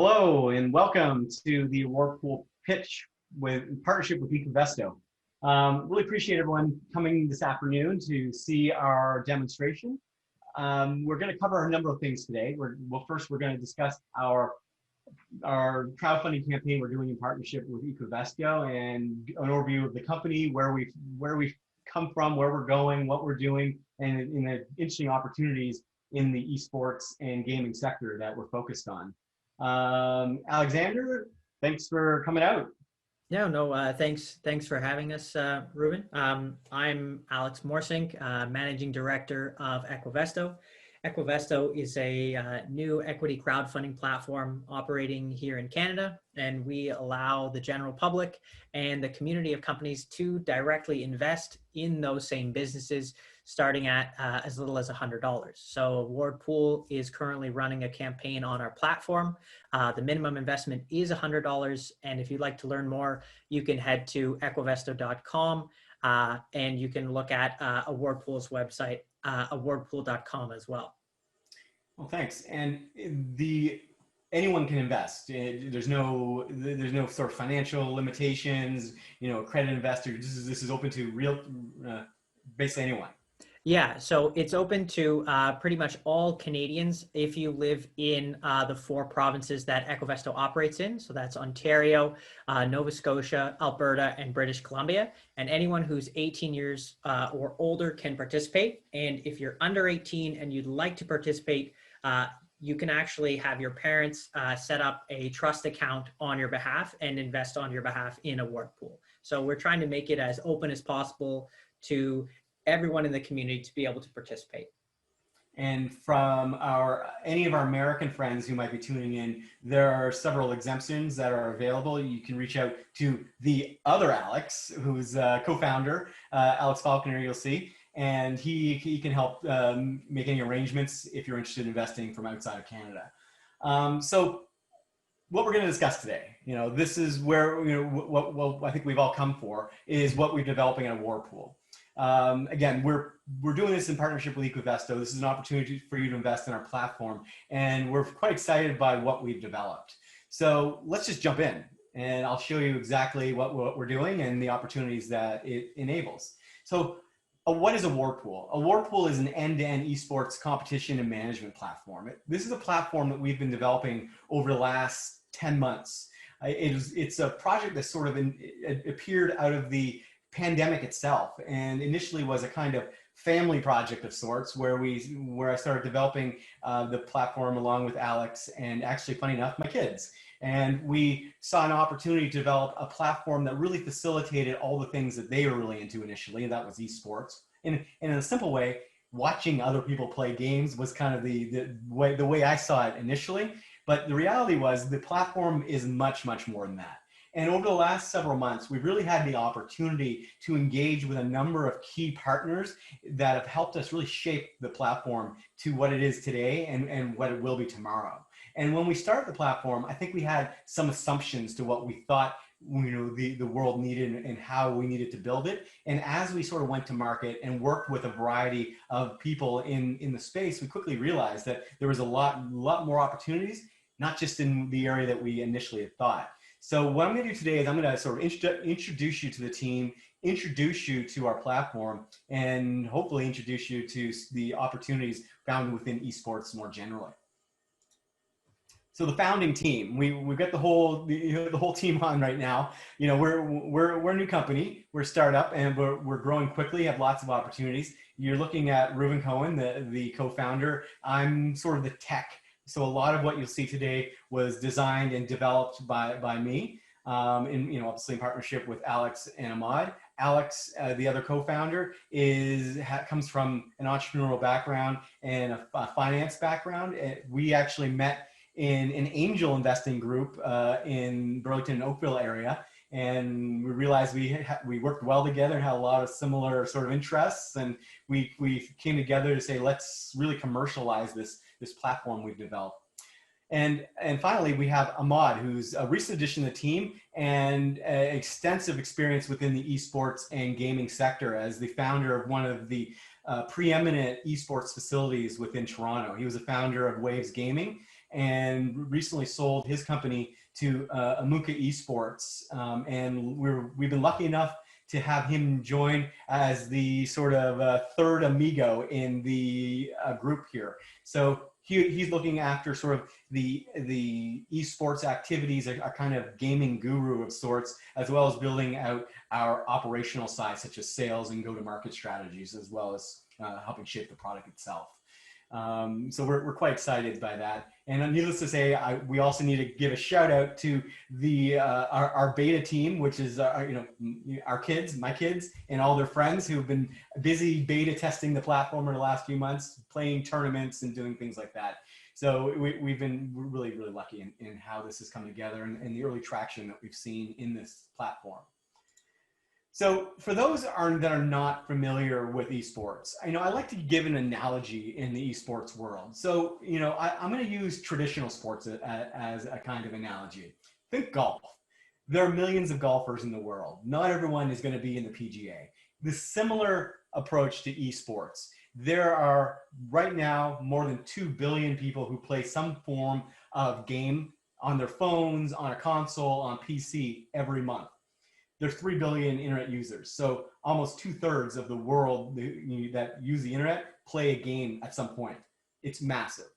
Hello and welcome to the award pool pitch in partnership with Equivesto. Really appreciate everyone coming this afternoon to see our demonstration. We're going to cover a number of things today. First, we're going to discuss our crowdfunding campaign we're doing in partnership with Equivesto and an overview of the company, where we've come from, where we're going, what we're doing, and in the interesting opportunities in the esports and gaming sector that we're focused on. Alexander, thanks for coming out. No, thanks for having us, Ruben. I'm Alex Morsink, Managing Director of Equivesto. Equivesto is a new equity crowdfunding platform operating here in Canada, and we allow the general public and the community of companies to directly invest in those same businesses, starting at as little as $100. So Award Pool is currently running a campaign on our platform. The minimum investment is $100, and if you'd like to learn more, you can head to equivesto.com and you can look at Award Pool's website, awardpool.com as well. Well, thanks. And anyone can invest. There's no sort of financial limitations. Accredited investor. This is open to basically anyone. Yeah, so it's open to pretty much all Canadians if you live in the 4 provinces that Equivesto operates in. So that's Ontario, Nova Scotia, Alberta, and British Columbia. And anyone who's 18 years or older can participate. And if you're under 18 and you'd like to participate, you can actually have your parents set up a trust account on your behalf and invest on your behalf in Award Pool. So we're trying to make it as open as possible to everyone in the community to be able to participate. And from any of our American friends who might be tuning in, there are several exemptions that are available. You can reach out to the other Alex, who's co-founder, Alex Falconer, you'll see, and he can help make any arrangements if you're interested in investing from outside of Canada. So what we're going to discuss today, this is where, what I think we've all come for, is what we're developing at Award Pool. Again, we're doing this in partnership with Equivesto. This is an opportunity for you to invest in our platform, and we're quite excited by what we've developed. So let's just jump in, and I'll show you exactly what we're doing and the opportunities that it enables. So what is Award Pool? Award Pool is an end-to-end esports competition and management platform. This is a platform that we've been developing over the last 10 months. It's a project that sort of appeared out of the pandemic itself, and initially was a kind of family project of sorts where I started developing the platform along with Alex and, actually, funny enough, my kids. And we saw an opportunity to develop a platform that really facilitated all the things that they were really into initially, and that was esports. And in a simple way, watching other people play games was kind of the way I saw it initially. But the reality was the platform is much, much more than that. And over the last several months, we've really had the opportunity to engage with a number of key partners that have helped us really shape the platform to what it is today and what it will be tomorrow. And when we started the platform, I think we had some assumptions to what we thought the world needed and how we needed to build it. And as we sort of went to market and worked with a variety of people in the space, we quickly realized that there was a lot more opportunities, not just in the area that we initially had thought. So what I'm going to do today is I'm going to sort of introduce you to the team, introduce you to our platform, and hopefully introduce you to the opportunities found within esports more generally. So the founding team, we've got the whole team on right now. We're a new company, we're a startup, and we're growing quickly, have lots of opportunities. You're looking at Ruben Cohen, the co-founder. I'm sort of the tech. So a lot of what you'll see today was designed and developed by me, obviously in partnership with Alex and Ahmad. Alex, the other co-founder, comes from an entrepreneurial background and a finance background. We actually met in an angel investing group in Burlington and Oakville area, and we realized we worked well together and had a lot of similar sort of interests, and we came together to say, let's really commercialize this platform we've developed. And finally, we have Ahmad, who's a recent addition to the team and extensive experience within the esports and gaming sector as the founder of one of the preeminent esports facilities within Toronto. He was a founder of Waves Gaming, and recently sold his company to Amuka Esports. And we've been lucky enough to have him join as the sort of third amigo in the group here. So he's looking after sort of the esports activities, a kind of gaming guru of sorts, as well as building out our operational side, such as sales and go-to-market strategies, as well as helping shape the product itself. So we're quite excited by that. And needless to say, we also need to give a shout out to the our beta team, which is our kids, my kids, and all their friends who've been busy beta testing the platform in the last few months, playing tournaments and doing things like that. So we've been really, really lucky in how this has come together and the early traction that we've seen in this platform. So for those that are not familiar with esports, I like to give an analogy in the esports world. So, I'm going to use traditional sports as a kind of analogy. Think golf. There are millions of golfers in the world. Not everyone is going to be in the PGA. The similar approach to esports. There are right now more than 2 billion people who play some form of game on their phones, on a console, on PC every month. There's 3 billion internet users. So almost 2/3 of the world that use the internet play a game at some point. It's massive.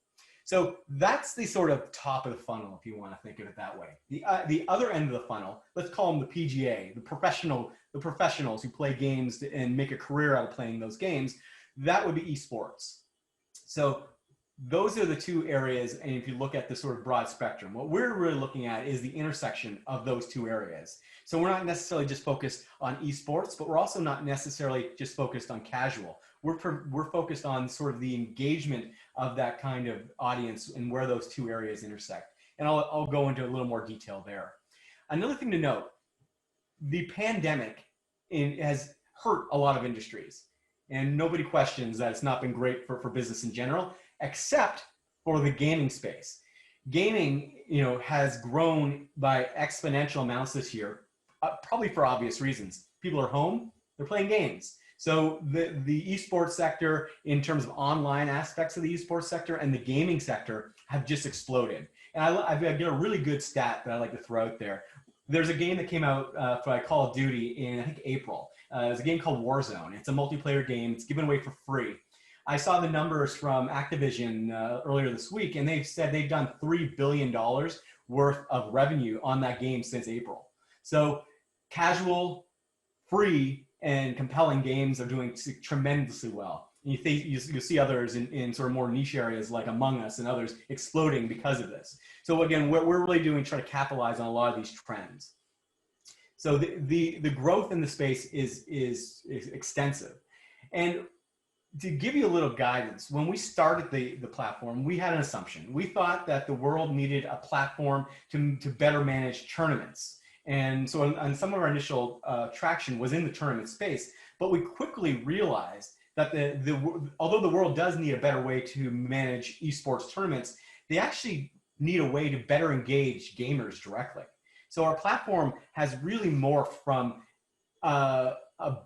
So that's the sort of top of the funnel, if you want to think of it that way. The other end of the funnel, let's call them the PGA, the professionals who play games and make a career out of playing those games. That would be esports. So those are the two areas, and if you look at the sort of broad spectrum, what we're really looking at is the intersection of those two areas. So we're not necessarily just focused on esports, but we're also not necessarily just focused on casual. We're focused on sort of the engagement of that kind of audience and where those two areas intersect. And I'll go into a little more detail there. Another thing to note, the pandemic has hurt a lot of industries, and nobody questions that it's not been great for business in general, except for the gaming space. Gaming, has grown by exponential amounts this year, probably for obvious reasons. People are home, they're playing games. So the esports sector, in terms of online aspects of the esports sector and the gaming sector, have just exploded. And I've got a really good stat that I like to throw out there. There's a game that came out for Call of Duty in, I think, April. It's a game called Warzone. It's a multiplayer game. It's given away for free. I saw the numbers from Activision earlier this week, and they've said they've done $3 billion worth of revenue on that game since April. So casual, free, and compelling games are doing tremendously well. And you see others in sort of more niche areas like Among Us and others exploding because of this. So again, what we're really doing, trying to capitalize on a lot of these trends. So the growth in the space is extensive. And to give you a little guidance, when we started the platform, we had an assumption. We thought that the world needed a platform to better manage tournaments. And so on some of our initial traction was in the tournament space, but we quickly realized that although the world does need a better way to manage esports tournaments, they actually need a way to better engage gamers directly. So our platform has really morphed from a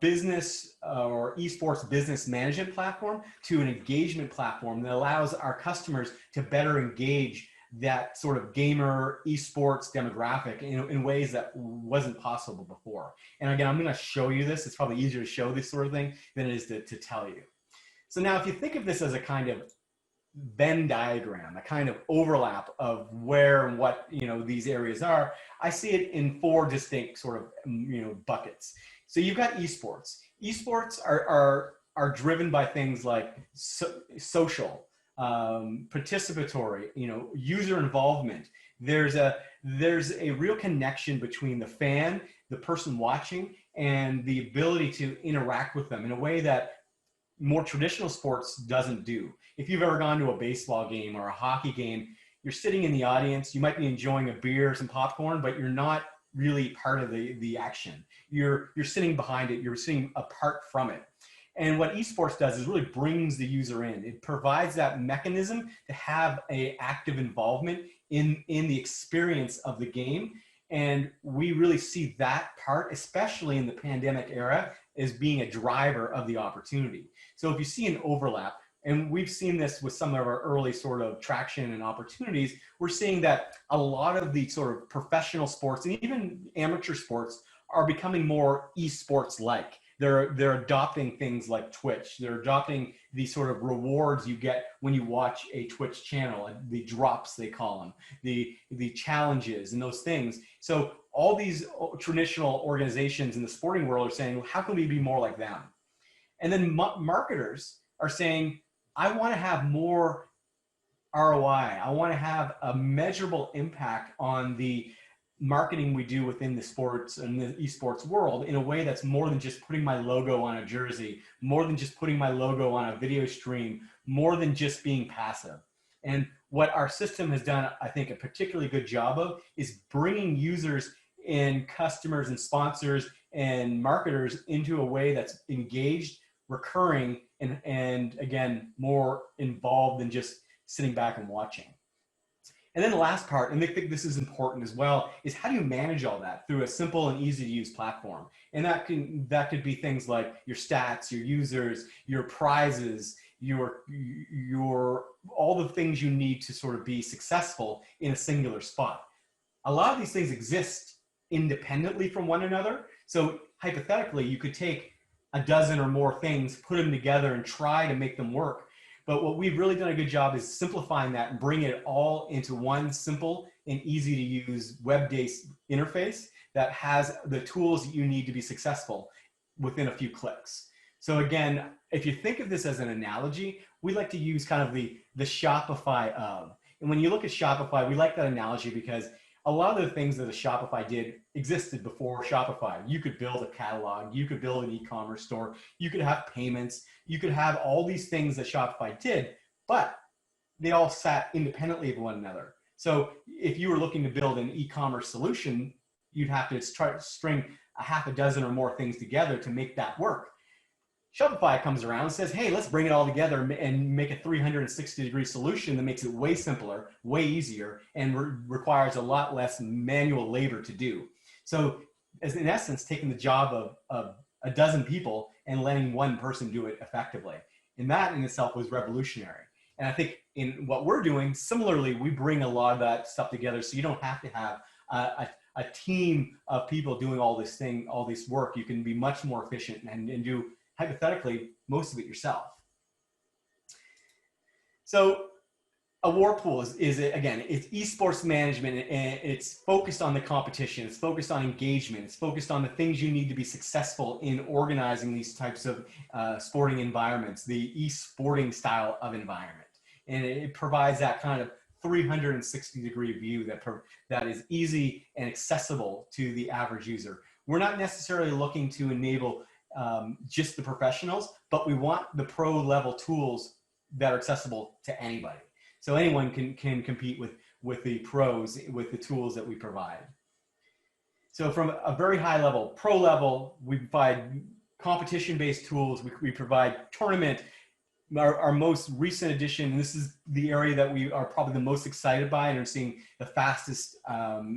business or esports business management platform to an engagement platform that allows our customers to better engage that sort of gamer esports demographic in ways that wasn't possible before. And again, I'm going to show you this. It's probably easier to show this sort of thing than it is to tell you. So now if you think of this as a kind of Venn diagram, a kind of overlap of where and what these areas are, I see it in 4 distinct sort of buckets. So you've got esports. Esports are driven by things like social, participatory, user involvement. There's a real connection between the fan, the person watching, and the ability to interact with them in a way that more traditional sports doesn't do. If you've ever gone to a baseball game or a hockey game, you're sitting in the audience, you might be enjoying a beer, some popcorn, but you're not really part of the action. You're sitting behind it, you're sitting apart from it. And what esports does is really brings the user in. It provides that mechanism to have an active involvement in the experience of the game. And we really see that part, especially in the pandemic era, as being a driver of the opportunity. So if you see an overlap, And we've seen this with some of our early sort of traction and opportunities. We're seeing that a lot of the sort of professional sports and even amateur sports are becoming more esports like. They're adopting things like Twitch. They're adopting the sort of rewards you get when you watch a Twitch channel, the drops they call them, the challenges and those things. So all these traditional organizations in the sporting world are saying, well, how can we be more like them? And then marketers are saying, I want to have more ROI. I want to have a measurable impact on the marketing we do within the sports and the esports world in a way that's more than just putting my logo on a jersey, more than just putting my logo on a video stream, more than just being passive. And what our system has done, I think, a particularly good job of is bringing users and customers and sponsors and marketers into a way that's engaged, recurring, and again, more involved than just sitting back and watching. And then the last part, and I think this is important as well, is how do you manage all that through a simple and easy to use platform? And that could be things like your stats, your users, your prizes, your all the things you need to sort of be successful in a singular spot. A lot of these things exist independently from one another. So hypothetically, you could take a dozen or more things, put them together and try to make them work. But what we've really done a good job is simplifying that and bringing it all into one simple and easy to use web-based interface that has the tools that you need to be successful within a few clicks. So again, if you think of this as an analogy, we like to use kind of the Shopify of. And when you look at Shopify, we like that analogy because a lot of the things that a Shopify did existed before Shopify. You could build a catalog, you could build an e-commerce store, you could have payments, you could have all these things that Shopify did, but they all sat independently of one another. So if you were looking to build an e-commerce solution, you'd have to try to string a half a dozen or more things together to make that work. Shopify comes around and says, hey, let's bring it all together and make a 360-degree solution that makes it way simpler, way easier, and requires a lot less manual labor to do. So as in essence, taking the job of a dozen people and letting one person do it effectively. And that in itself was revolutionary. And I think in what we're doing, similarly, we bring a lot of that stuff together so you don't have to have a team of people doing all this work. You can be much more efficient and do hypothetically most of it yourself. So award pool is again, it's esports management, and it's focused on the competition, it's focused on engagement, it's focused on the things you need to be successful in organizing these types of sporting environments, the esporting style of environment. And it provides that kind of 360-degree view that is easy and accessible to the average user. We're not necessarily looking to enable just the professionals, but we want the pro level tools that are accessible to anybody. So anyone can compete with the pros, with the tools that we provide. So from a very high level, pro level, we provide competition-based tools. We provide tournament. Our most recent addition, and this is the area that we are probably the most excited by and are seeing the fastest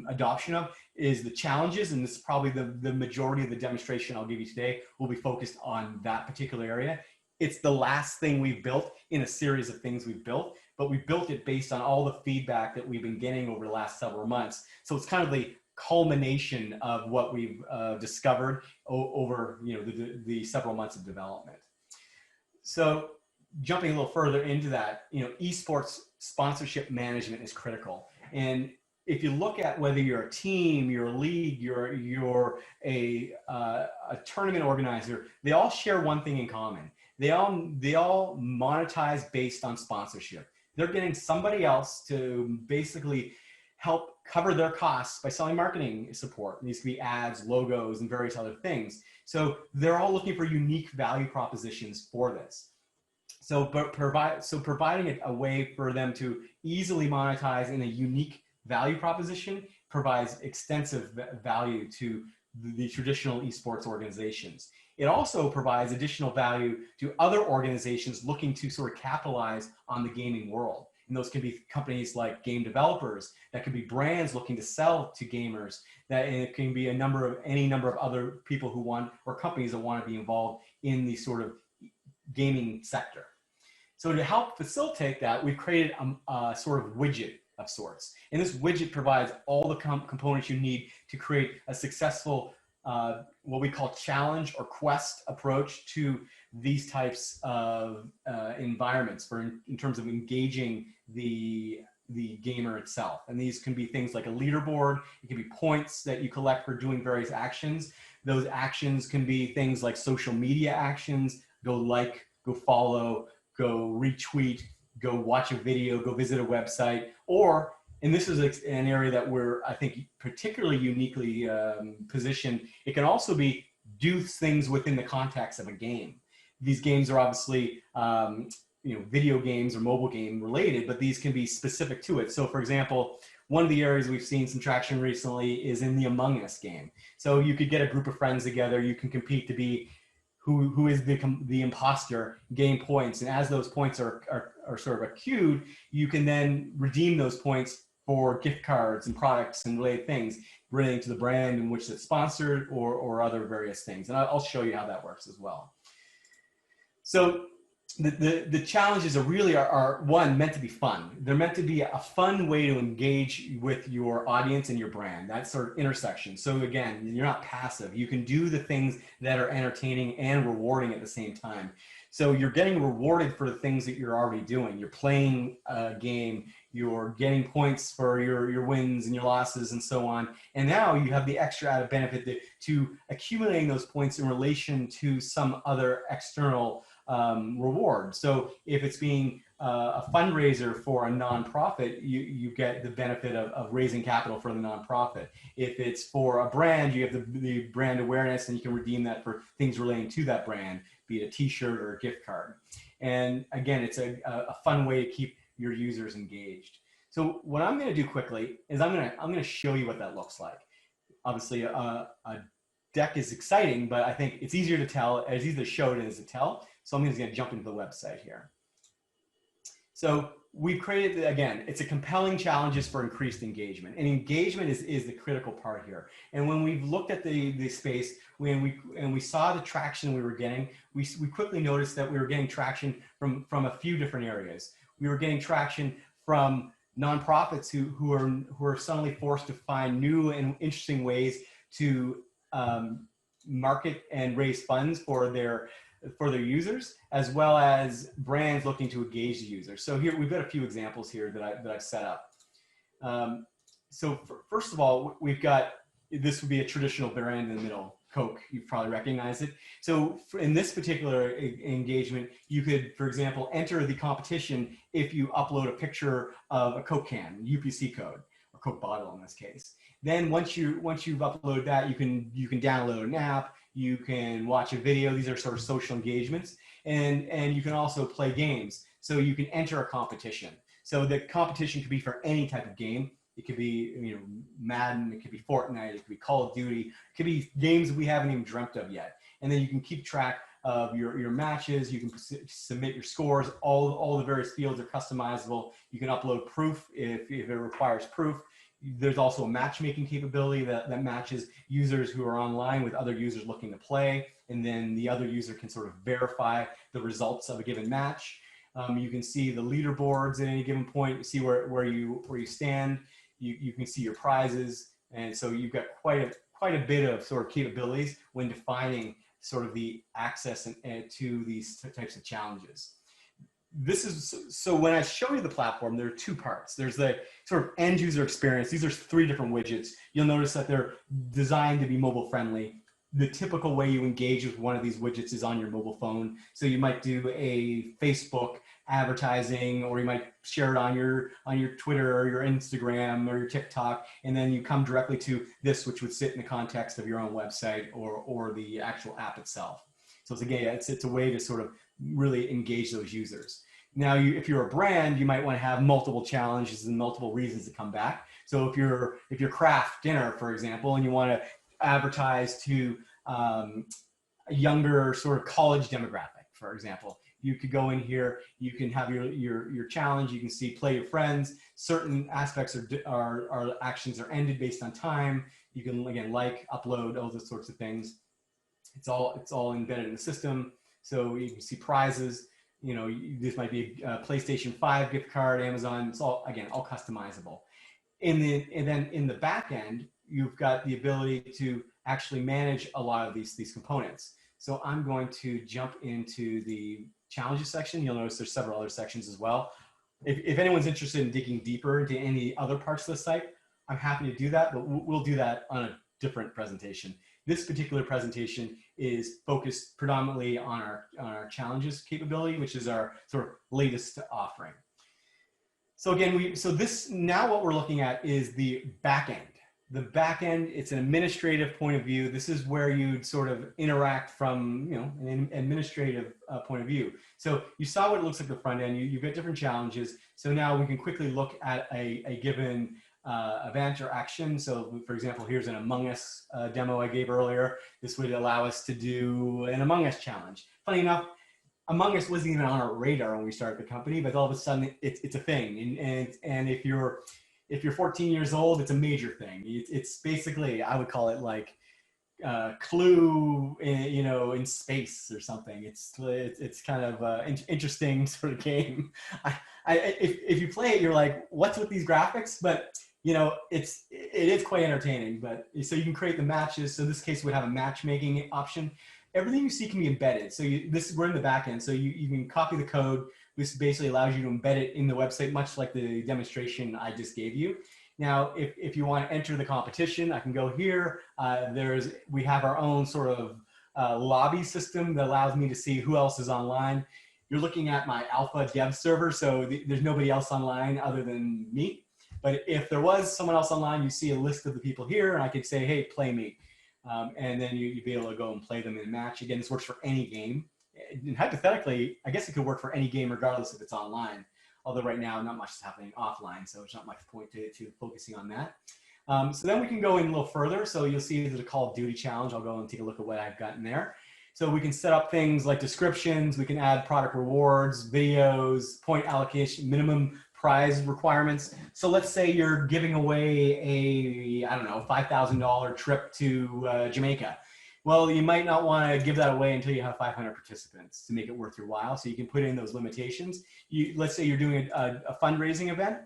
adoption of, is the challenges. And this is probably the majority of the demonstration I'll give you today will be focused on that particular area. It's the last thing we've built in a series of things we've built, but we built it based on all the feedback that we've been getting over the last several months. So it's kind of the culmination of what we've discovered over the several months of development. So jumping a little further into that, esports sponsorship management is critical. And if you look at whether you're a team, you're a league, you're a tournament organizer, they all share one thing in common. They all monetize based on sponsorship. They're getting somebody else to basically help cover their costs by selling marketing support. These could be ads, logos, and various other things. So they're all looking for unique value propositions for this. So providing a way for them to easily monetize in a unique value proposition provides extensive value to the traditional esports organizations. It also provides additional value to other organizations looking to sort of capitalize on the gaming world. And those can be companies like game developers, that could be brands looking to sell to gamers, that it can be any number of other people who want, or companies that want to be involved in the sort of gaming sector. So to help facilitate that, we've created a sort of widget of sorts. And this widget provides all the components you need to create a successful, what we call challenge or quest approach to these types of environments in terms of engaging the gamer itself. And these can be things like a leaderboard. It can be points that you collect for doing various actions. Those actions can be things like social media actions, go like, go follow, go retweet, go watch a video, go visit a website, or, and this is an area that we're, I think, particularly uniquely positioned, it can also be do things within the context of a game. These games are obviously video games or mobile game related, but these can be specific to it. So for example, one of the areas we've seen some traction recently is in the Among Us game. So you could get a group of friends together, you can compete to be who is the imposter, gain points. And as those points are sort of accrued, you can then redeem those points for gift cards and products and related things relating to the brand in which it's sponsored or other various things. And I'll show you how that works as well. So the challenges are one, meant to be fun. They're meant to be a fun way to engage with your audience and your brand, that sort of intersection. So again, you're not passive. You can do the things that are entertaining and rewarding at the same time. So you're getting rewarded for the things that you're already doing. You're playing a game, you're getting points for your wins and your losses and so on. And now you have the extra added benefit to accumulating those points in relation to some other external reward. So if it's being a fundraiser for a nonprofit, you get the benefit of raising capital for the nonprofit. If it's for a brand, you have the brand awareness and you can redeem that for things relating to that brand, be it a t-shirt or a gift card. And again, it's a fun way to keep your users engaged. So what I'm going to do quickly is I'm going to show you what that looks like. Obviously, a deck is exciting, but I think it's easier to tell, it's easier to show it as to tell. So I'm just going to jump into the website here. So we've created, again, it's a compelling challenges for increased engagement. And engagement is the critical part here. And when we've looked at the space, when we saw the traction we were getting, we quickly noticed that we were getting traction from a few different areas. We were getting traction from nonprofits who are suddenly forced to find new and interesting ways to market and raise funds for their users, as well as brands looking to engage the users. So here we've got a few examples here that I've set up. First of all, we've got, this would be a traditional brand in the middle, Coke. You've probably recognized it. So in this particular engagement, you could, for example, enter the competition if you upload a picture of a Coke can, UPC code, or Coke bottle in this case. Then once you've uploaded that, you can download an app, you can watch a video. These are sort of social engagements, and you can also play games. So you can enter a competition. So the competition could be for any type of game. It could be Madden, it could be Fortnite, it could be Call of Duty, it could be games we haven't even dreamt of yet. And then you can keep track of your matches, you can submit your scores, all the various fields are customizable. You can upload proof if it requires proof. There's also a matchmaking capability that matches users who are online with other users looking to play, and then the other user can sort of verify the results of a given match. You can see the leaderboards at any given point, see where you stand. You can see your prizes, and so you've got quite a bit of sort of capabilities when defining sort of the access to these types of challenges. So when I show you the platform, there are two parts. There's the sort of end user experience. These are 3 different widgets. You'll notice that they're designed to be mobile friendly. The typical way you engage with one of these widgets is on your mobile phone. So you might do a Facebook advertising, or you might share it on your Twitter or your Instagram or your TikTok, and then you come directly to this, which would sit in the context of your own website or the actual app itself. So it's a way to sort of really engage those users. Now, if you're a brand, you might want to have multiple challenges and multiple reasons to come back. So if you're Kraft Dinner, for example, and you want to advertise to a younger sort of college demographic, for example, you could go in here, you can have your challenge, you can see play your friends, certain aspects are actions are ended based on time. You can, again, upload, all those sorts of things. It's all embedded in the system. So you can see prizes. this might be a PlayStation 5 gift card, Amazon. It's all, again, all customizable. And then in the back end, you've got the ability to actually manage a lot of these components. So I'm going to jump into the challenges section. You'll notice there's several other sections as well. If anyone's interested in digging deeper into any other parts of the site, I'm happy to do that, but we'll do that on a different presentation. This particular presentation is focused predominantly on our challenges capability, which is our sort of latest offering. So again, now what we're looking at is the back end. The back end, it's an administrative point of view. This is where you'd sort of interact from, an administrative point of view. So you saw what it looks like the front end. You've got different challenges. So now we can quickly look at a given event or action. So for example, here's an Among Us demo I gave earlier. This would allow us to do an Among Us challenge. Funny enough, Among Us wasn't even on our radar when we started the company, but all of a sudden it's a thing. And if you're 14 years old, it's a major thing. It's basically, I would call it like Clue, in space or something. It's kind of an interesting sort of game. If you play it, you're like, what's with these graphics? But it is quite entertaining. But so you can create the matches. So in this case, we have a matchmaking option. Everything you see can be embedded. So we're in the back end. So you can copy the code. This basically allows you to embed it in the website, much like the demonstration I just gave you. Now, if you want to enter the competition, I can go here. We have our own sort of lobby system that allows me to see who else is online. You're looking at my alpha dev server, so there's nobody else online other than me. But if there was someone else online, you see a list of the people here, and I could say, hey, play me. And then you'd be able to go and play them in a match. Again, this works for any game. And hypothetically, I guess it could work for any game regardless if it's online. Although right now, not much is happening offline, so it's not much point to focusing on that. So then we can go in a little further. So you'll see there's a Call of Duty challenge. I'll go and take a look at what I've got in there. So we can set up things like descriptions. We can add product rewards, videos, point allocation, minimum prize requirements. So let's say you're giving away a $5,000 trip to Jamaica. Well, you might not want to give that away until you have 500 participants to make it worth your while. So you can put in those limitations. Let's say you're doing a fundraising event.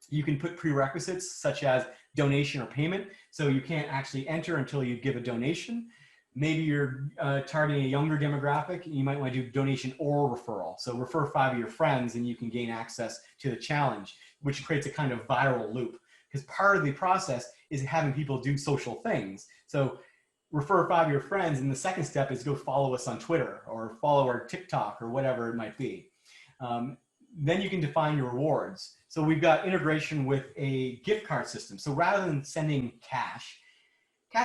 You can put prerequisites such as donation or payment. So you can't actually enter until you give a donation. Maybe you're targeting a younger demographic. You might want to do donation or referral. So refer 5 of your friends and you can gain access to the challenge, which creates a kind of viral loop. Because part of the process is having people do social things. So refer 5 of your friends, and the second step is go follow us on Twitter or follow our TikTok or whatever it might be. Then you can define your rewards. So we've got integration with a gift card system. So rather than sending cash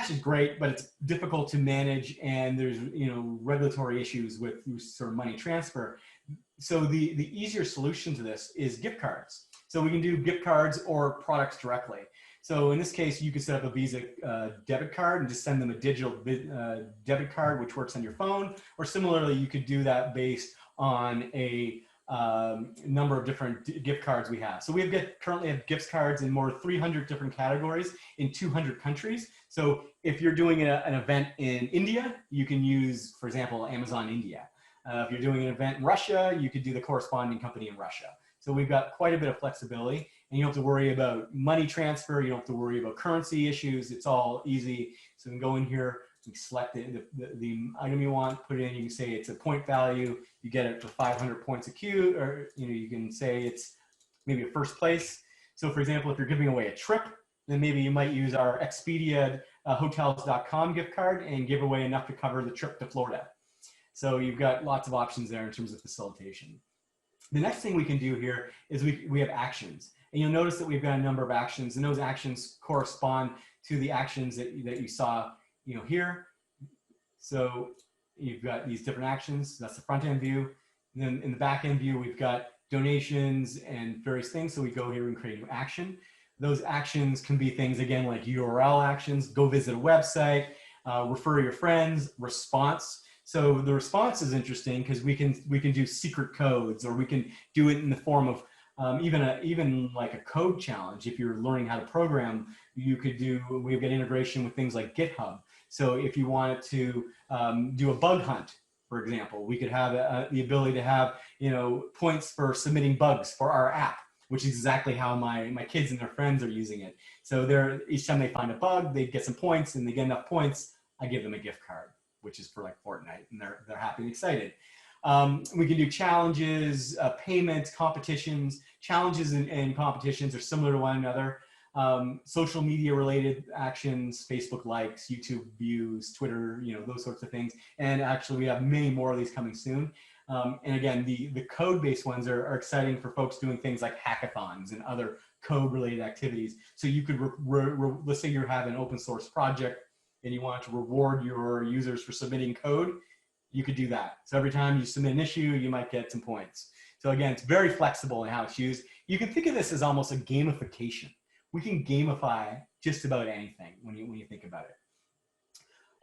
is great, but it's difficult to manage, and there's regulatory issues with sort of money transfer. So the easier solution to this is gift cards. So we can do gift cards or products directly. So in this case, you could set up a Visa debit card and just send them a digital debit card, which works on your phone. Or similarly, you could do that based on a number of different gift cards we have. So currently have gift cards in more than 300 different categories in 200 countries. So if you're doing an event in India, you can use, for example, Amazon India. If you're doing an event in Russia, you could do the corresponding company in Russia. So we've got quite a bit of flexibility, and you don't have to worry about money transfer. You don't have to worry about currency issues. It's all easy. So you can go in here, you select the item you want, put it in. You can say it's a point value. You get it for 500 points acute, or you can say it's maybe a first place. So for example, if you're giving away a trip, then maybe you might use our Expedia hotels.com gift card and give away enough to cover the trip to Florida. So you've got lots of options there in terms of facilitation. The next thing we can do here is we have actions. And you'll notice that we've got a number of actions, and those actions correspond to the actions that you saw here. So you've got these different actions. That's the front end view. And then in the back end view, we've got donations and various things. So we go here and create an action. Those actions can be things, again, like URL actions, go visit a website, refer your friends, response. So the response is interesting because we can do secret codes, or we can do it in the form of even like a code challenge. If you're learning how to program, we've got integration with things like GitHub. So if you wanted to do a bug hunt, for example. We could have the ability to have, points for submitting bugs for our app, which is exactly how my kids and their friends are using it. So each time they find a bug, they get some points, and they get enough points, I give them a gift card, which is for like Fortnite, and they're happy and excited. We can do challenges, payments, competitions. Challenges and competitions are similar to one another. Social media related actions, Facebook likes, YouTube views, Twitter, those sorts of things. And actually we have many more of these coming soon. And again, the code-based ones are exciting for folks doing things like hackathons and other code-related activities. So you could, let's say you have an open source project and you want to reward your users for submitting code, you could do that. So every time you submit an issue, you might get some points. So again, it's very flexible in how it's used. You can think of this as almost a gamification. We can gamify just about anything when you think about it.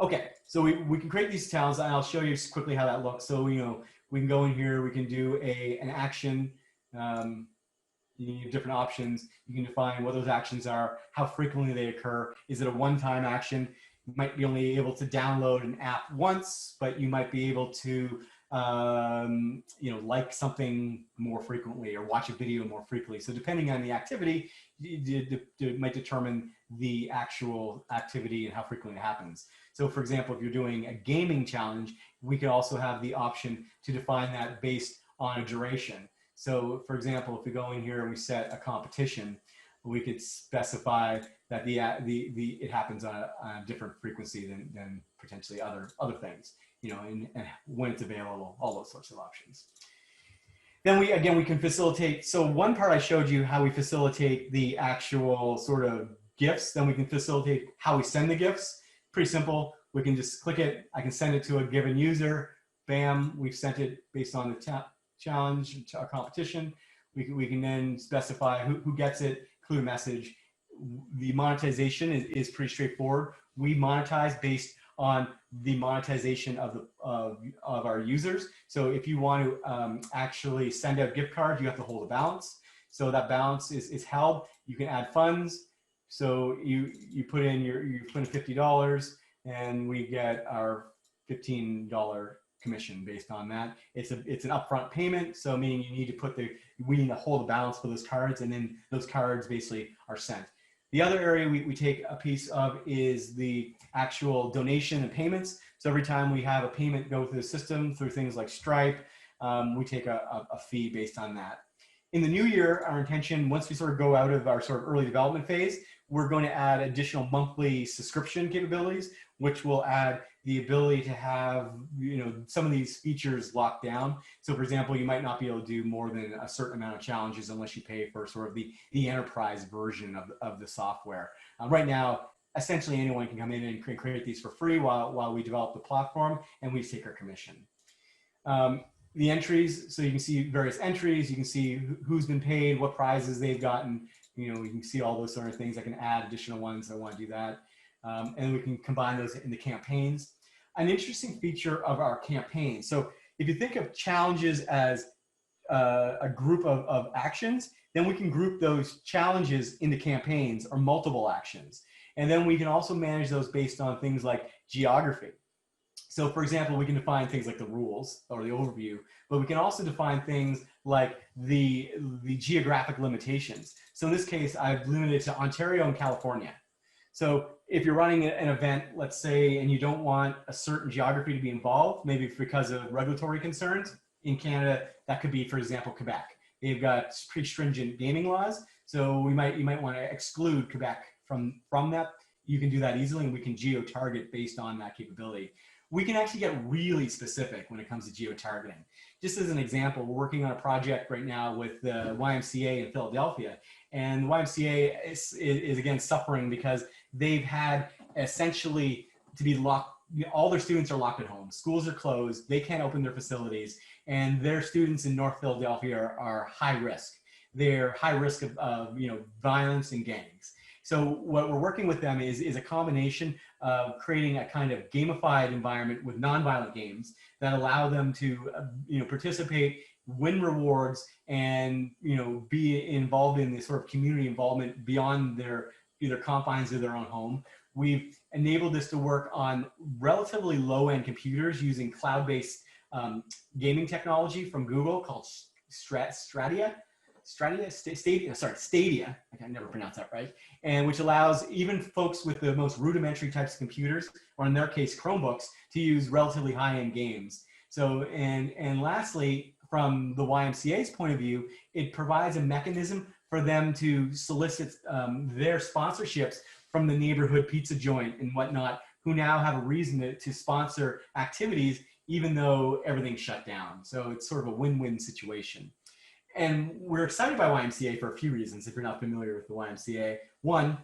Okay, so we can create these towns, and I'll show you just quickly how that looks. So, we can go in here, we can do an action. You have different options. You can define what those actions are, how frequently they occur. Is it a one-time action? You might be only able to download an app once, but you might be able to like something more frequently or watch a video more frequently. So depending on the activity, it might determine the actual activity and how frequently it happens. So for example, if you're doing a gaming challenge, we could also have the option to define that based on a duration. So for example, if we go in here and we set a competition, we could specify that it happens on a different frequency than potentially other things, and when it's available, all those sorts of options. Then we can facilitate. So one part I showed you how we facilitate the actual sort of gifts. Then we can facilitate how we send the gifts. Pretty simple. We can just click it. I can send it to a given user. Bam, we've sent it based on the challenge, a competition. We can then specify who gets it, include a message. The monetization is pretty straightforward. We monetize based on the monetization of our users. So if you want to actually send out gift cards, you have to hold a balance. So that balance is held. You can add funds. So you put in $50, and we get our $15 commission based on that. It's an upfront payment, so meaning we need to hold a balance for those cards, and then those cards basically are sent. The other area we take a piece of is the actual donation and payments. So every time we have a payment go through the system through things like Stripe, we take a fee based on that. In the new year, our intention, once we sort of go out of our sort of early development phase, we're going to add additional monthly subscription capabilities, which will add the ability to have some of these features locked down. So for example, you might not be able to do more than a certain amount of challenges unless you pay for sort of the enterprise version of the software. Right now, essentially anyone can come in and create these for free while we develop the platform, and we take our commission. The entries, so you can see various entries, you can see who's been paid, what prizes they've gotten, you can see all those sort of things. I can add additional ones if I want to do that. And we can combine those in the campaigns. An interesting feature of our campaigns. So if you think of challenges as a group of actions, then we can group those challenges into campaigns or multiple actions. And then we can also manage those based on things like geography. So for example, we can define things like the rules or the overview, but we can also define things like the geographic limitations. So in this case, I've limited to Ontario and California. So if you're running an event, let's say, and you don't want a certain geography to be involved, maybe because of regulatory concerns, in Canada, that could be, for example, Quebec. They've got pretty stringent gaming laws. So you might want to exclude Quebec from that. You can do that easily, and we can geo-target based on that capability. We can actually get really specific when it comes to geo-targeting. Just as an example, we're working on a project right now with the YMCA in Philadelphia, and the YMCA is again suffering because they've had essentially to be locked. All their students are locked at home. Schools are closed. They can't open their facilities, and their students in North Philadelphia are high risk. They're high risk of violence and gangs. So what we're working with them is a combination of creating a kind of gamified environment with nonviolent games that allow them to participate, win rewards, and be involved in this sort of community involvement beyond their either confines of their own home. We've enabled this to work on relatively low-end computers using cloud-based gaming technology from Google called Stadia. Stadia. I can never pronounce that right. And which allows even folks with the most rudimentary types of computers, or in their case, Chromebooks, to use relatively high-end games. So, and lastly, from the YMCA's point of view, it provides a mechanism for them to solicit their sponsorships from the neighborhood pizza joint and whatnot, who now have a reason to sponsor activities, even though everything's shut down. So it's sort of a win-win situation. And we're excited by YMCA for a few reasons, if you're not familiar with the YMCA. One,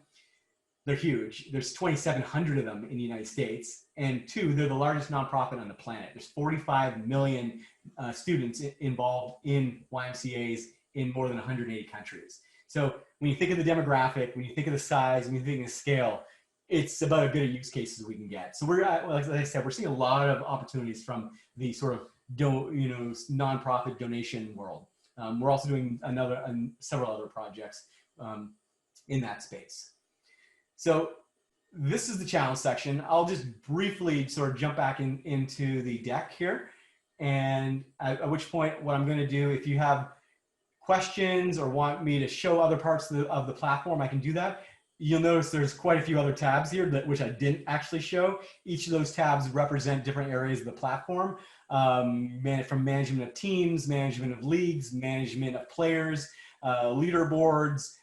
they're huge. There's 2,700 of them in the United States. And two, they're the largest nonprofit on the planet. There's 45 million students involved in YMCAs in more than 180 countries. So when you think of the demographic, when you think of the size, when you think of the scale, it's about as good a use case as we can get. So we're, like I said, we're seeing a lot of opportunities from the sort of nonprofit donation world. We're also doing several other projects in that space. So this is the challenge section. I'll just briefly sort of jump back into the deck here. And at which point, what I'm going to do, if you have questions or want me to show other parts of the platform, I can do that. You'll notice there's quite a few other tabs here which I didn't actually show. Each of those tabs represent different areas of the platform, from management of teams, management of leagues, management of players, leaderboards,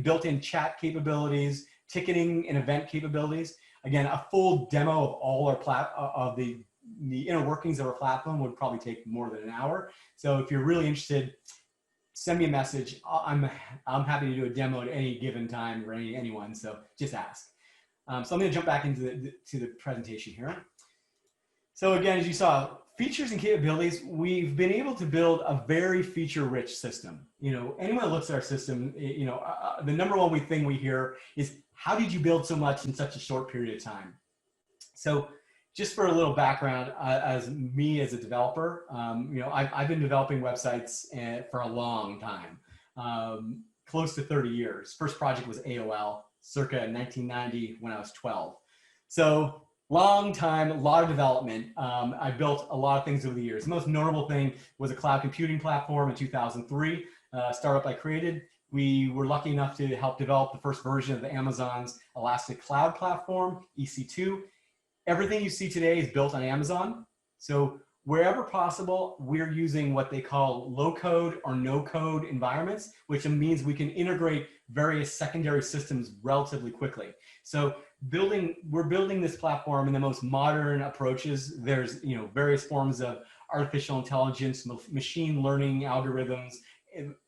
built-in chat capabilities, ticketing and event capabilities. Again, a full demo of all our the inner workings of our platform would probably take more than an hour. So if you're really interested, send me a message. I'm happy to do a demo at any given time for anyone. So just ask. So I'm going to jump back into the presentation here. So again, as you saw, features and capabilities, we've been able to build a very feature-rich system. Anyone that looks at our system, the number one thing we hear is, how did you build so much in such a short period of time? So just for a little background, as a developer, I've been developing websites for a long time, close to 30 years. First project was AOL, circa 1990 when I was 12. So long time, a lot of development. I built a lot of things over the years. The most notable thing was a cloud computing platform in 2003, startup I created. We were lucky enough to help develop the first version of the Amazon's Elastic Cloud Platform, EC2. Everything you see today is built on Amazon. So wherever possible, we're using what they call low code or no code environments, which means we can integrate various secondary systems relatively quickly. So we're building this platform in the most modern approaches. There's various forms of artificial intelligence, machine learning algorithms,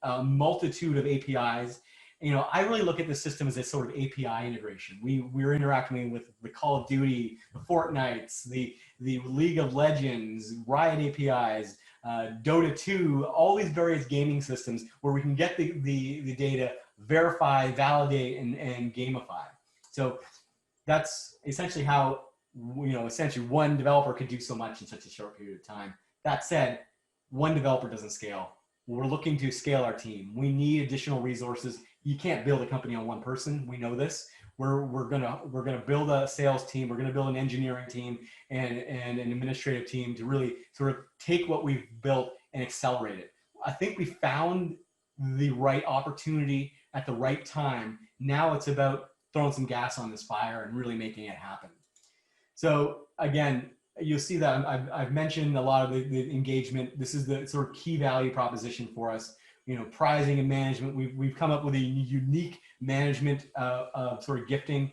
a multitude of APIs. I really look at the system as a sort of API integration. We're interacting with the Call of Duty, the Fortnites, the League of Legends, Riot APIs, Dota 2, all these various gaming systems where we can get the data, verify, validate, and gamify. So that's essentially how, essentially one developer could do so much in such a short period of time. That said, one developer doesn't scale. We're looking to scale our team. We need additional resources. You can't build a company on one person. We know this. We're gonna build a sales team. We're gonna build an engineering team and an administrative team to really sort of take what we've built and accelerate it. I think we found the right opportunity at the right time. Now it's about throwing some gas on this fire and really making it happen. So again, you'll see that I've mentioned a lot of the engagement. This is the sort of key value proposition for us. Pricing and management. We've come up with a unique management of sort of gifting.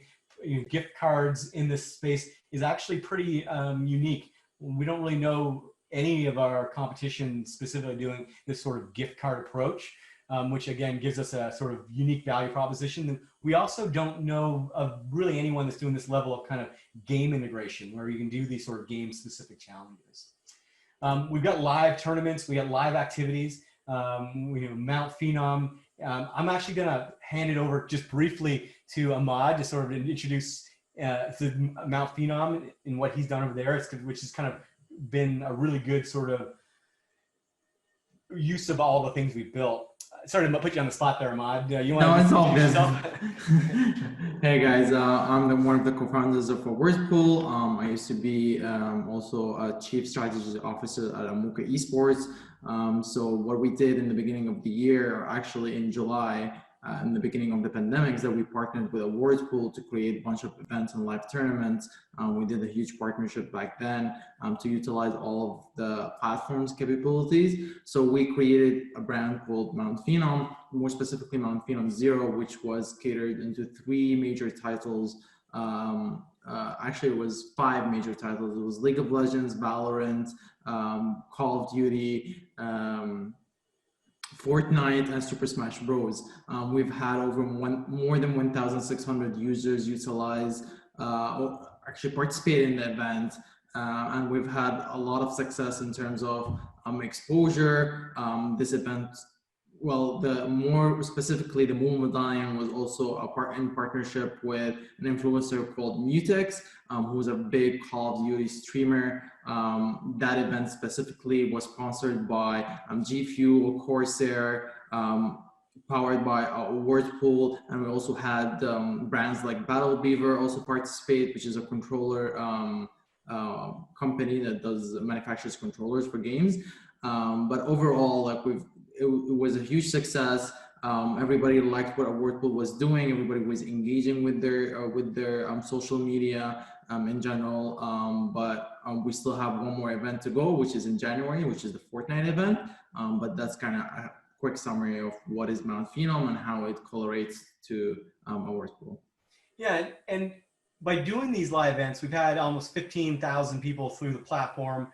Gift cards in this space is actually pretty unique. We don't really know any of our competition specifically doing this sort of gift card approach, which again gives us a sort of unique value proposition. And we also don't know of really anyone that's doing this level of kind of game integration where you can do these sort of game specific challenges. We've got live tournaments, we got live activities. Mount Phenom. I'm actually going to hand it over just briefly to Ahmad to sort of introduce to Mount Phenom and what he's done over there, which has kind of been a really good sort of use of all the things we've built. sorry to put you on the spot there, Ahmad. You want No, to it's just all introduce good. yourself? Hey guys, I'm one of the co-founders of Whirlpool. I used to be also a chief strategy officer at Amuka Esports. So what we did in the beginning of the year, or actually in July, in the beginning of the pandemic, is that we partnered with a Whirlpool to create a bunch of events and live tournaments. We did a huge partnership back then to utilize all of the platform's capabilities. So we created a brand called Mount Phenom, more specifically Mount Phenom Zero, which was catered into three major titles. Actually, it was five major titles. It was League of Legends, Valorant, Call of Duty, Fortnite, and Super Smash Bros. We've had more than 1,600 users utilize, actually participate in the event, and we've had a lot of success in terms of exposure. This event, well, the more specifically, the Moon Medallion was also in partnership with an influencer called Mutex, who's a big Call of Duty streamer. That event specifically was sponsored by G Fuel, Corsair, powered by Whirlpool, and we also had brands like Battle Beaver also participate, which is a controller company that manufactures controllers for games. But overall, like it was a huge success. Everybody liked what Whirlpool was doing. Everybody was engaging with their social media in general. But we still have one more event to go, which is in January, which is the Fortnite event. But that's kind of a quick summary of what is Mount Phenom and how it correlates to a Whirlpool. Yeah, and by doing these live events, we've had almost 15,000 people through the platform.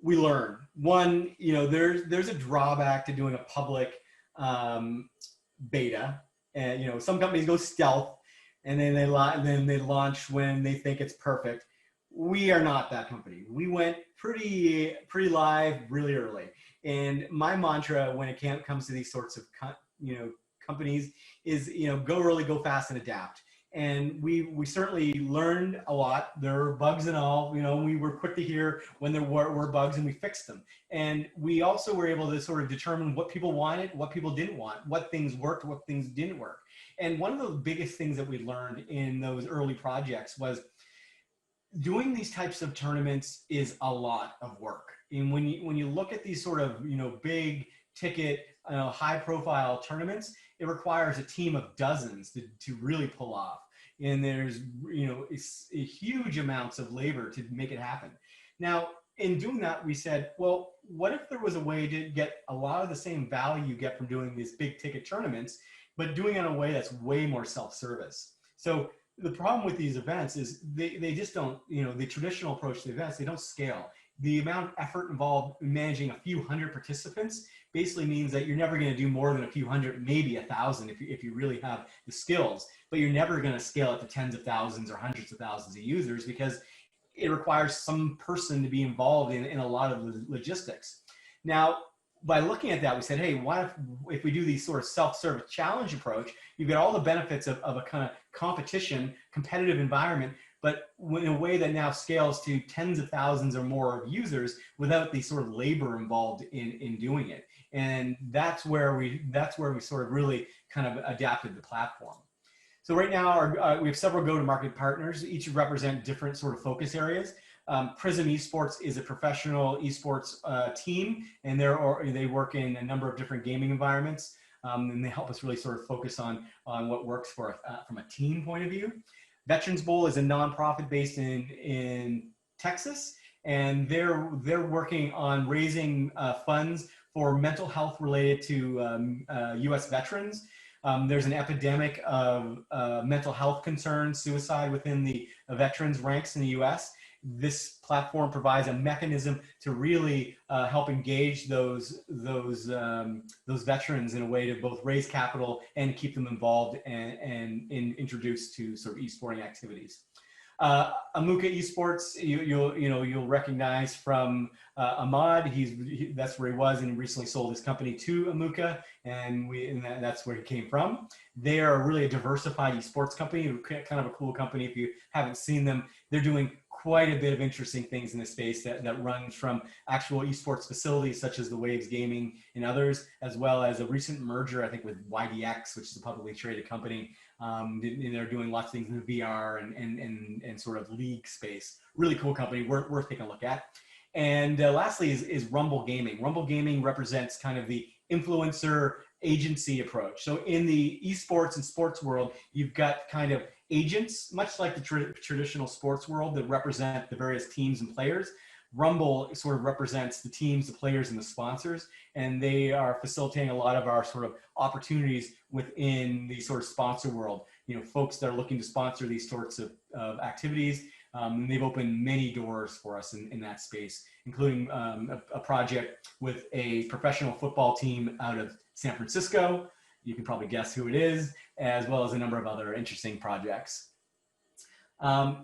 We learn one, there's a drawback to doing a public beta, and some companies go stealth, and then they launch when they think it's perfect. We are not that company. We went pretty live really early, and my mantra when it comes to these sorts of companies is go early, go fast, and adapt. And we certainly learned a lot. There were bugs and all, we were quick to hear when there were bugs and we fixed them. And we also were able to sort of determine what people wanted, what people didn't want, what things worked, what things didn't work. And one of the biggest things that we learned in those early projects was doing these types of tournaments is a lot of work. And when you look at these sort of, big ticket, high profile tournaments, it requires a team of dozens to really pull off. And there's, it's huge amounts of labor to make it happen. Now, in doing that, we said, well, what if there was a way to get a lot of the same value you get from doing these big ticket tournaments, but doing it in a way that's way more self-service? So the problem with these events is they just don't, the traditional approach to events, they don't scale. The amount of effort involved in managing a few hundred participants basically means that you're never going to do more than a few hundred, maybe 1,000 if you really have the skills, but you're never going to scale it to tens of thousands or hundreds of thousands of users because it requires some person to be involved in a lot of the logistics. Now, by looking at that, we said, hey, what if we do these sort of self-service challenge approach, you get all the benefits of a kind of competition, competitive environment, but in a way that now scales to tens of thousands or more of users without the sort of labor involved in doing it. And that's where we sort of really kind of adapted the platform. So right now we have several go-to-market partners, each represent different sort of focus areas. Prism Esports is a professional esports team, and they work in a number of different gaming environments, and they help us really sort of focus on what works from a team point of view. Veterans Bowl is a nonprofit based in Texas, and they're working on raising funds for mental health related to U.S. veterans. There's an epidemic of mental health concerns, suicide within the veterans ranks in the U.S. This platform provides a mechanism to really help engage those veterans in a way to both raise capital and keep them involved and introduced to sort of esporting activities. Amuka Esports, you'll recognize from Ahmad. That's where he was, and he recently sold his company to Amuka, and that's where he came from. They are really a diversified esports company, kind of a cool company. If you haven't seen them, they're doing quite a bit of interesting things in the space that runs from actual esports facilities such as the Waves Gaming and others, as well as a recent merger, I think, with YDX, which is a publicly traded company. And they're doing lots of things in the VR and sort of league space. Really cool company, worth taking a look at. And lastly is Rumble Gaming. Rumble Gaming represents kind of the influencer agency approach. So in the esports and sports world, you've got kind of agents, much like the traditional sports world, that represent the various teams and players. Rumble sort of represents the teams, the players, and the sponsors, and they are facilitating a lot of our sort of opportunities within the sort of sponsor world. You know, folks that are looking to sponsor these sorts of activities. And they've opened many doors for us in that space, including a project with a professional football team out of San Francisco. You can probably guess who it is, as well as a number of other interesting projects.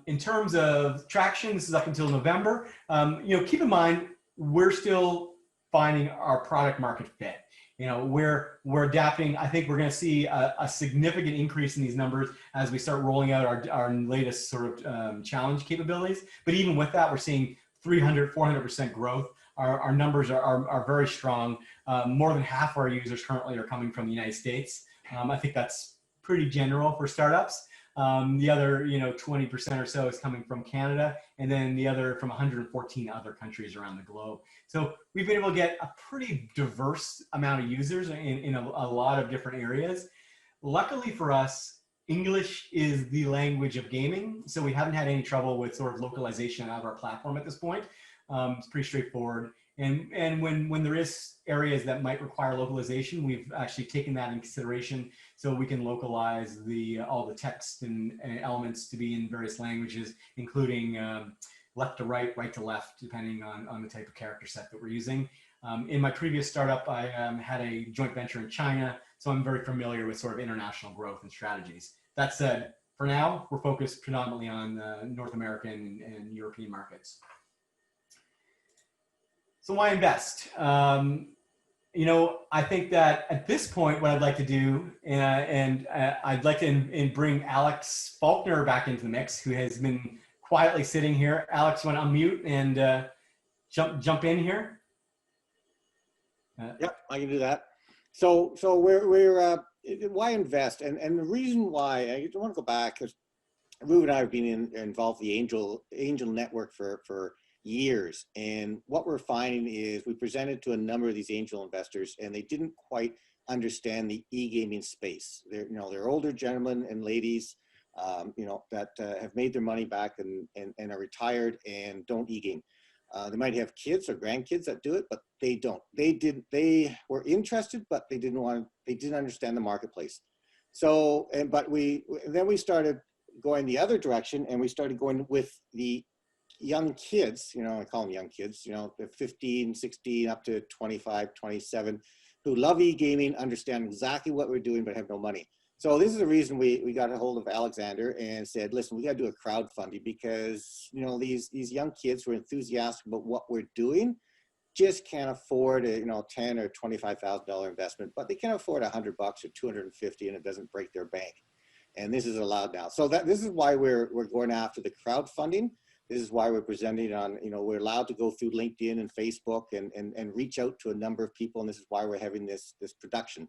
In terms of traction, this is up until November. You know, keep in mind, we're still finding our product market fit. You know, we're adapting. I think we're going to see a significant increase in these numbers as we start rolling out our latest sort of challenge capabilities. But even with that, we're seeing 300, 400% growth. Our numbers are very strong. More than half our users currently are coming from the United States. I think that's pretty general for startups. The other, 20% or so is coming from Canada, and then the other from 114 other countries around the globe. So we've been able to get a pretty diverse amount of users in a lot of different areas. Luckily for us, English is the language of gaming, so we haven't had any trouble with sort of localization out of our platform at this point. It's pretty straightforward. And when there is areas that might require localization, we've actually taken that in consideration, so we can localize all the text and elements to be in various languages, including left to right, right to left, depending on the type of character set that we're using. In my previous startup, I had a joint venture in China, so I'm very familiar with sort of international growth and strategies. That said, for now, we're focused predominantly on North American and European markets. So why invest? I think that at this point, what I'd like to do, and I'd like to bring Alex Faulkner back into the mix, who has been quietly sitting here. Alex, want to unmute and jump in here? Yep, I can do that. So we're why invest? And the reason why I want to go back, because Ruben and I have been involved in the Angel Network for years, and what we're finding is we presented to a number of these angel investors, and they didn't quite understand the e-gaming space. They're older gentlemen and ladies, that have made their money back and are retired and don't e-game. They might have kids or grandkids that do it, but they don't. They were interested, but they didn't understand the marketplace. So, then we started going the other direction, and we started going with the young kids, I call them young kids, they're 15, 16, up to 25, 27, who love e-gaming, understand exactly what we're doing, but have no money. So this is the reason we got a hold of Alexander and said, listen, we got to do a crowdfunding, because, these young kids who are enthusiastic about what we're doing just can't afford a, $10,000 or $25,000 investment, but they can afford $100 or $250, and it doesn't break their bank. And this is allowed now. So this is why we're going after the crowdfunding. This is why we're presenting on, we're allowed to go through LinkedIn and Facebook and reach out to a number of people. And this is why we're having this production.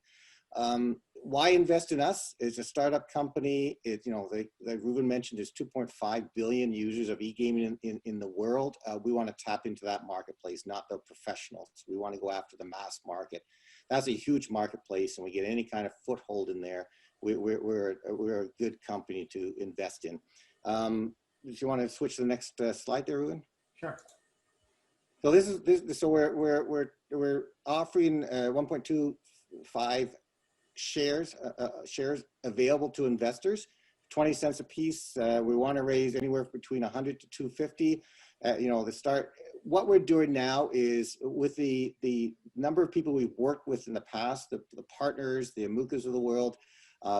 Why invest in us? It's a startup company. Like Ruben mentioned, there's 2.5 billion users of e-gaming in the world. We want to tap into that marketplace, not the professionals. We want to go after the mass market. That's a huge marketplace, and we get any kind of foothold in there. We're a good company to invest in. If you want to switch to the next slide there, Ruben. Sure. So so we're offering 1.25 shares available to investors, 20 cents a piece. We want to raise anywhere between 100 to 250. What we're doing now is, with the number of people we've worked with in the past, the partners, the Amukas of the world,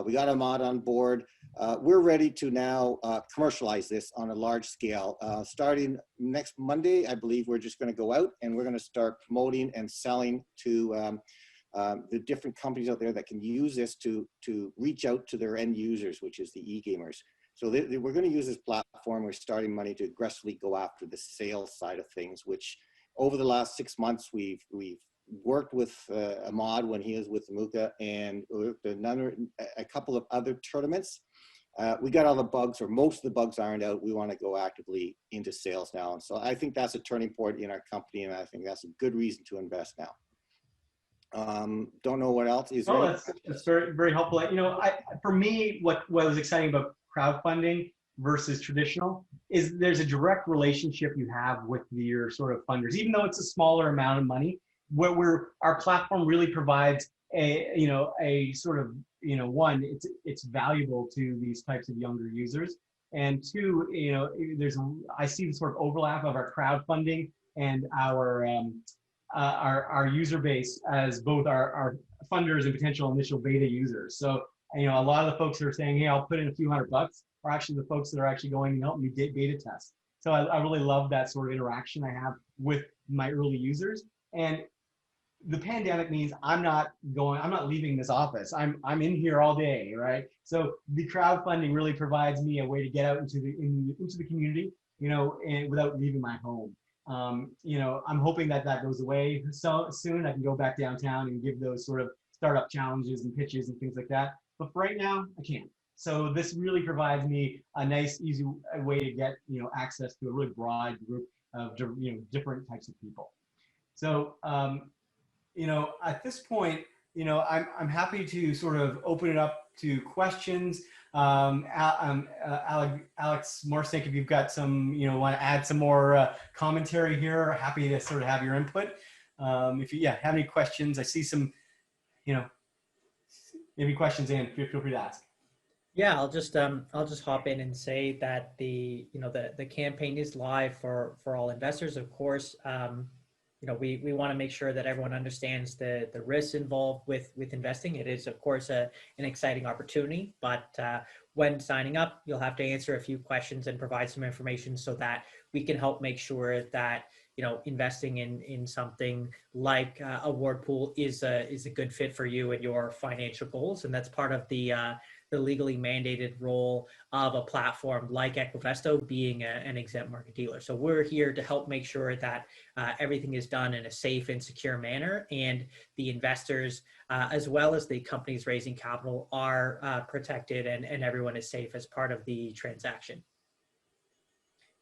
we got Ahmad on board. We're ready to now commercialize this on a large scale. Starting next Monday, I believe we're just going to go out and we're going to start promoting and selling to the different companies out there that can use this to reach out to their end users, which is the e-gamers. So we're going to use this platform. We're starting money to aggressively go after the sales side of things, which over the last 6 months, we've worked with Ahmad when he was with Amuka, and a couple of other tournaments. We got all the bugs, or most of the bugs aren't out. We want to go actively into sales now. And so I think that's a turning point in our company, and I think that's a good reason to invest now. Don't know what else. Is there that's very, very helpful. You know, for me, what was exciting about crowdfunding versus traditional is there's a direct relationship you have with your sort of funders, even though it's a smaller amount of money. Our platform really provides a sort of, one, it's valuable to these types of younger users, and two, I see the sort of overlap of our crowdfunding and our user base as both our funders and potential initial beta users. So, a lot of the folks that are saying, hey, I'll put in a few $100 are actually the folks that are actually going and help me beta test. So I really love that sort of interaction I have with my early users. And the pandemic means I'm not leaving this office. I'm in here all day, right? So the crowdfunding really provides me a way to get out into the community, and without leaving my home. I'm hoping that goes away so soon. I can go back downtown and give those sort of startup challenges and pitches and things like that. But for right now, I can't. So this really provides me a nice, easy way to get access to a really broad group of different types of people. So at this point, I'm happy to sort of open it up to questions. Alex Morsink, if you've got some, want to add some more commentary here, happy to sort of have your input. If you have any questions, I see some, maybe questions in, feel free to ask. Yeah, I'll just hop in and say that the campaign is live for all investors. Of course, we want to make sure that everyone understands the risks involved with investing. It is, of course, an exciting opportunity, but when signing up, you'll have to answer a few questions and provide some information so that we can help make sure that investing in something like a award pool is a good fit for you and your financial goals, and that's part of the legally mandated role of a platform like Equivesto being an exempt market dealer. So we're here to help make sure that everything is done in a safe and secure manner, and the investors, as well as the companies raising capital, are protected and everyone is safe as part of the transaction.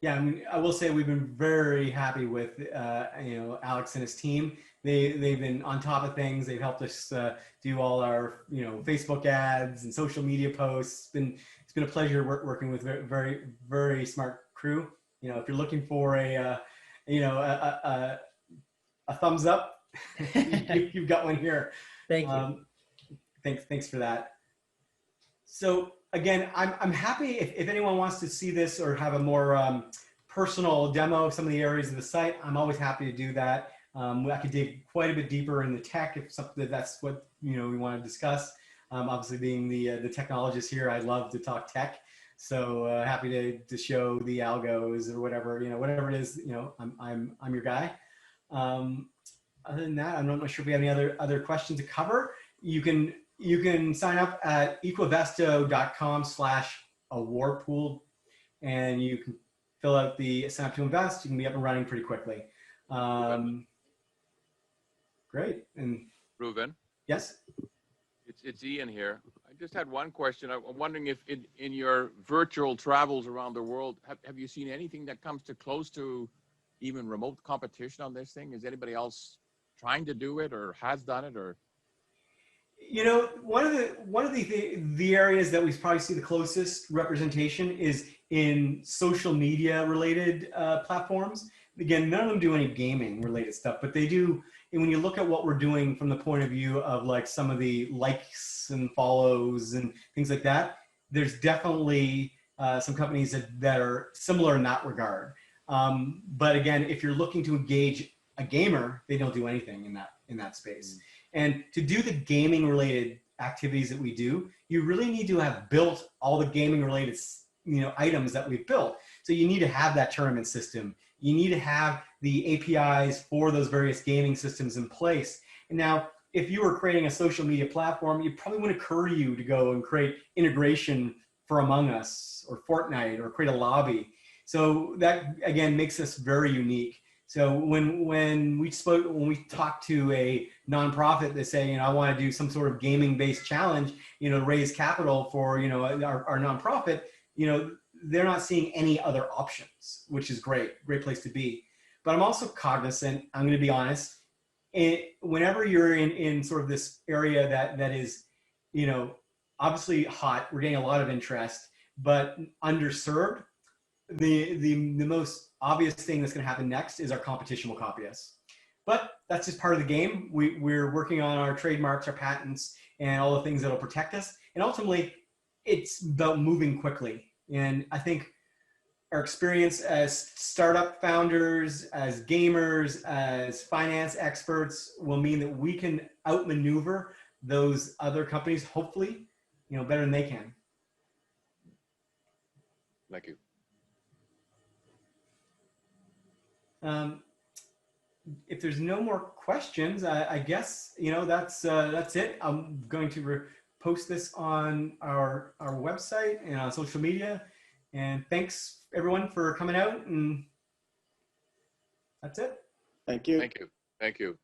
Yeah, I mean, I will say we've been very happy with Alex and his team. They've been on top of things. They've helped us do all our Facebook ads and social media posts. It's been a pleasure working with very, very smart crew. If you're looking for a thumbs up, you've got one here. Thank you. Thanks for that. So again, I'm happy if anyone wants to see this or have a more personal demo of some of the areas of the site. I'm always happy to do that. I could dig quite a bit deeper in the tech if that's what we want to discuss. Obviously, being the technologist here, I love to talk tech. So happy to show the algos or whatever whatever it is. I'm your guy. Other than that, I'm not sure if we have any other questions to cover. You can sign up at equivesto.com/awardpool, and you can fill out the sign up to invest. You can be up and running pretty quickly. Great. And Reuven? Yes? It's Ian here. I just had one question. I'm wondering if in your virtual travels around the world, have you seen anything that comes to close to even remote competition on this thing? Is anybody else trying to do it or has done it? Or one of the areas that we probably see the closest representation is in social media related platforms. Again, none of them do any gaming related stuff, but they do. And when you look at what we're doing from the point of view of like some of the likes and follows and things like that, there's definitely some companies that are similar in that regard. But again, if you're looking to engage a gamer, they don't do anything in that space. And to do the gaming related activities that we do, you really need to have built all the gaming related items that we've built. So you need to have that tournament system. You need to have the APIs for those various gaming systems in place. And now, if you were creating a social media platform, it probably wouldn't occur to you to go and create integration for Among Us or Fortnite or create a lobby. So that again makes us very unique. So when we talk to a nonprofit that say, I want to do some sort of gaming based challenge, to raise capital for, our nonprofit, they're not seeing any other options, which is great place to be. But I'm also cognizant, I'm going to be honest, whenever you're in sort of this area that is, obviously hot, we're getting a lot of interest, but underserved, the most obvious thing that's going to happen next is our competition will copy us. But that's just part of the game. We're working on our trademarks, our patents, and all the things that'll protect us. And ultimately, it's about moving quickly. And I think our experience as startup founders, as gamers, as finance experts will mean that we can outmaneuver those other companies, hopefully, better than they can. Thank you. If there's no more questions, I guess that's it. I'm going to post this on our website and on social media. And thanks everyone for coming out. And that's it. Thank you. Thank you. Thank you.